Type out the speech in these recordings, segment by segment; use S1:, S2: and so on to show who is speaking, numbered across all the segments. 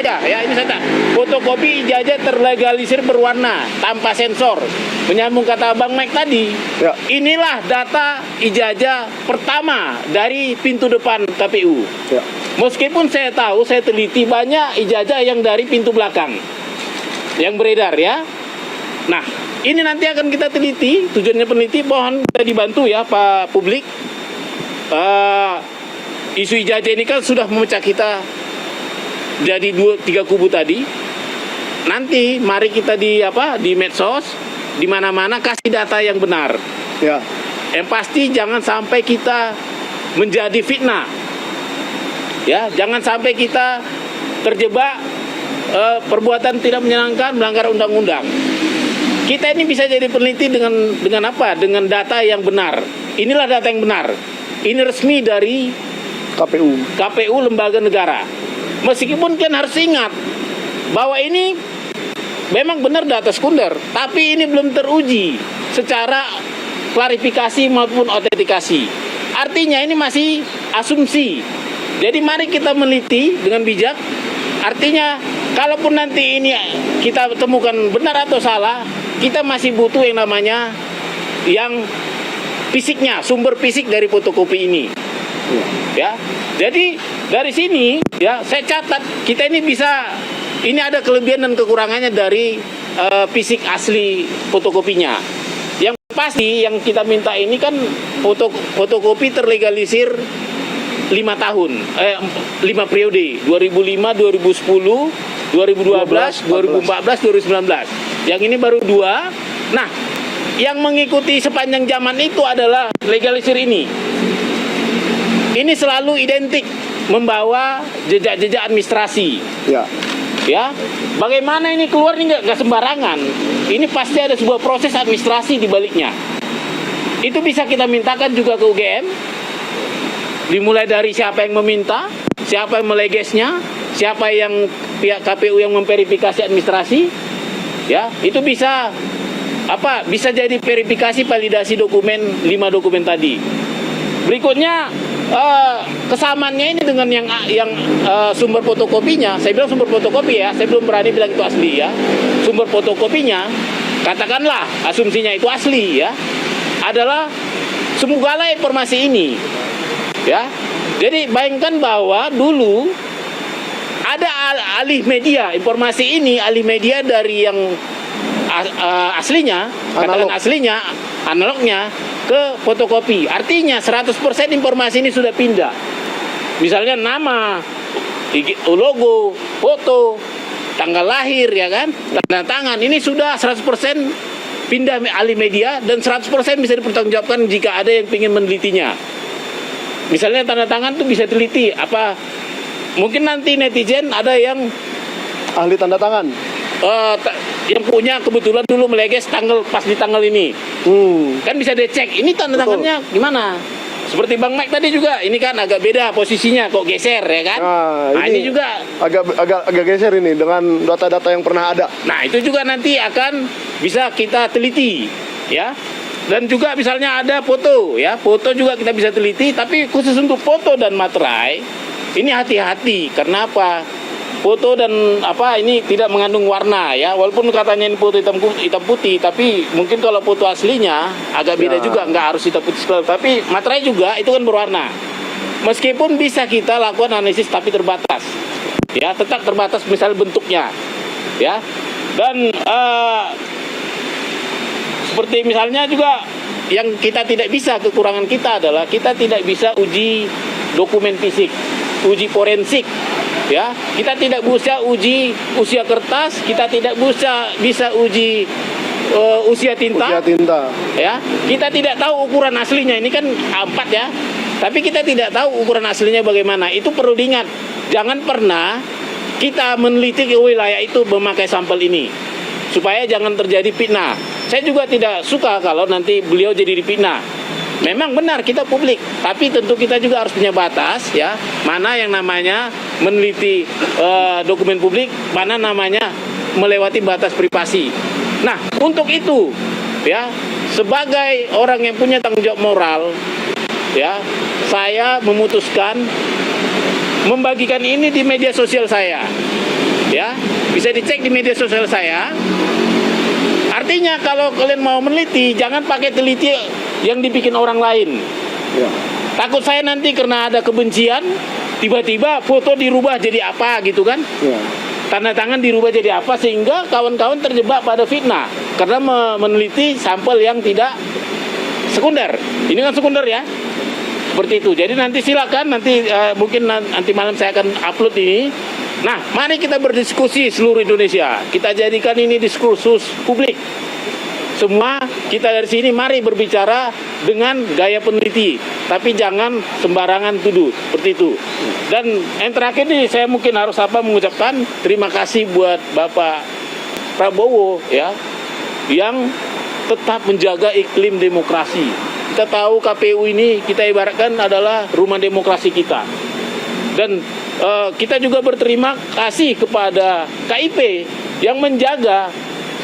S1: saja ya, ini saja. Fotokopi ijazah terlegalisir berwarna tanpa sensor. Menyambung kata Bang Mike tadi,
S2: Ya.
S1: inilah data ijazah pertama dari pintu depan KPU.
S2: Ya.
S1: Meskipun saya tahu, saya teliti banyak ijazah yang dari pintu belakang yang beredar ya. Nah, ini nanti akan kita teliti. Tujuannya peneliti, mohon kita dibantu ya Pak publik. Isu ijazah ini kan sudah memecah kita jadi 2-3 kubu tadi. Nanti mari kita di medsos, di mana-mana kasih data yang benar.
S2: Ya.
S1: Yang pasti jangan sampai kita menjadi fitnah. Ya, jangan sampai kita terjebak perbuatan tidak menyenangkan, melanggar undang-undang. Kita ini bisa jadi peneliti dengan apa? Dengan data yang benar. Inilah data yang benar. Ini resmi dari KPU lembaga negara. Meskipun kan harus ingat bahwa ini memang benar data sekunder, tapi ini belum teruji secara klarifikasi maupun autentikasi. Artinya ini masih asumsi. Jadi mari kita meneliti dengan bijak. Artinya kalaupun nanti ini kita temukan benar atau salah, kita masih butuh yang namanya yang fisiknya, sumber fisik dari fotokopi ini. Ya. Jadi dari sini ya saya catat kita ini bisa, ini ada kelebihan dan kekurangannya dari fisik asli fotokopinya. Yang pasti yang kita minta ini kan fotokopi terlegalisir 5 tahun, 5 periode, 2005, 2010, 2012, 2014, 2019. Yang ini baru 2. Nah, yang mengikuti sepanjang zaman itu adalah legalisir ini. Ini selalu identik membawa jejak-jejak administrasi.
S2: Ya.
S1: Ya, bagaimana ini keluar ini nggak sembarangan. Ini pasti ada sebuah proses administrasi di baliknya. Itu bisa kita mintakan juga ke UGM. Dimulai dari siapa yang meminta, siapa yang melegesnya, siapa yang pihak KPU yang memverifikasi administrasi. Ya, itu bisa bisa jadi verifikasi validasi dokumen 5 dokumen tadi. Berikutnya kesamaannya ini dengan yang sumber fotokopinya. Saya bilang sumber fotokopi ya, saya belum berani bilang itu asli ya. Sumber fotokopinya, katakanlah asumsinya itu asli ya, adalah semogalah informasi ini ya. Jadi bayangkan bahwa dulu ada alih media, informasi ini alih media dari yang aslinya, katakan aslinya, analognya ke fotokopi. Artinya 100% informasi ini sudah pindah. Misalnya nama, logo, foto, tanggal lahir ya kan, tanda tangan, ini sudah 100% pindah alih media dan 100% bisa dipertanggungjawabkan jika ada yang ingin menelitinya. Misalnya tanda tangan tuh bisa teliti mungkin nanti netizen ada yang
S2: Ahli tanda tangan.
S1: Yang punya kebetulan dulu meleges pas di tanggal ini. Kan bisa dicek ini tanda tangannya gimana. Seperti Bang Mike tadi juga, ini kan agak beda posisinya, kok geser ya kan. Nah ini juga
S2: agak geser ini dengan data-data yang pernah ada.
S1: Nah itu juga nanti akan bisa kita teliti ya. Dan juga misalnya ada foto ya, foto juga kita bisa teliti. Tapi khusus untuk foto dan materai ini hati-hati. Karena apa? Foto dan ini tidak mengandung warna ya, walaupun katanya ini foto hitam putih, tapi mungkin kalau foto aslinya agak beda juga, nggak harus hitam putih sekali, tapi materai juga itu kan berwarna. Meskipun bisa kita lakukan analisis tapi terbatas, ya tetap terbatas misalnya bentuknya, ya dan seperti misalnya juga yang kita tidak bisa, kekurangan kita adalah kita tidak bisa uji dokumen fisik, uji forensik. Ya, kita tidak bisa uji usia kertas, kita tidak bisa uji usia tinta. Ya, kita tidak tahu ukuran aslinya. Ini kan A4 ya. Tapi kita tidak tahu ukuran aslinya bagaimana. Itu perlu diingat. Jangan pernah kita meneliti ke wilayah itu memakai sampel ini. Supaya jangan terjadi fitnah. Saya juga tidak suka kalau nanti beliau jadi difitnah. Memang benar kita publik, tapi tentu kita juga harus punya batas ya. Mana yang namanya meneliti dokumen publik, mana namanya melewati batas privasi. Nah, untuk itu ya, sebagai orang yang punya tanggung jawab moral ya, saya memutuskan membagikan ini di media sosial saya. Ya, bisa dicek di media sosial saya. Artinya kalau kalian mau meneliti, jangan pakai teliti yang dibikin orang lain.
S2: Ya.
S1: Takut saya nanti karena ada kebencian, tiba-tiba foto dirubah jadi apa gitu kan?
S2: Ya.
S1: Tanda tangan dirubah jadi apa sehingga kawan-kawan terjebak pada fitnah karena meneliti sampel yang tidak sekunder. Ini kan sekunder ya. Seperti itu. Jadi nanti silakan nanti mungkin nanti malam saya akan upload ini. Nah, mari kita berdiskusi seluruh Indonesia. Kita jadikan ini diskursus publik. Semua kita dari sini mari berbicara dengan gaya peneliti, tapi jangan sembarangan tuduh seperti itu. Dan yang terakhir nih saya mungkin harus mengucapkan terima kasih buat Bapak Prabowo ya yang tetap menjaga iklim demokrasi. Kita tahu KPU ini kita ibaratkan adalah rumah demokrasi kita. Dan kita juga berterima kasih kepada KIP yang menjaga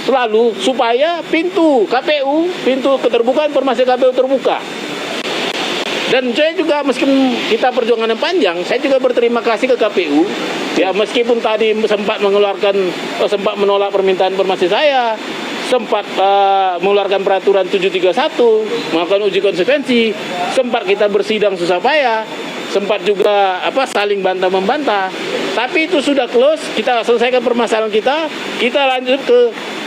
S1: selalu supaya pintu KPU, pintu keterbukaan informasi KPU terbuka. Dan saya juga meskipun kita perjuangannya panjang, saya juga berterima kasih ke KPU. Ya meskipun tadi sempat menolak permintaan informasi saya, sempat mengeluarkan peraturan 731, melakukan uji konsekuensi, sempat kita bersidang susah payah, sempat juga saling bantah-membantah. Tapi itu sudah close, kita selesaikan permasalahan kita lanjut ke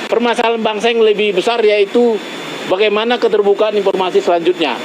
S1: permasalahan bangsa yang lebih besar, yaitu bagaimana keterbukaan informasi selanjutnya.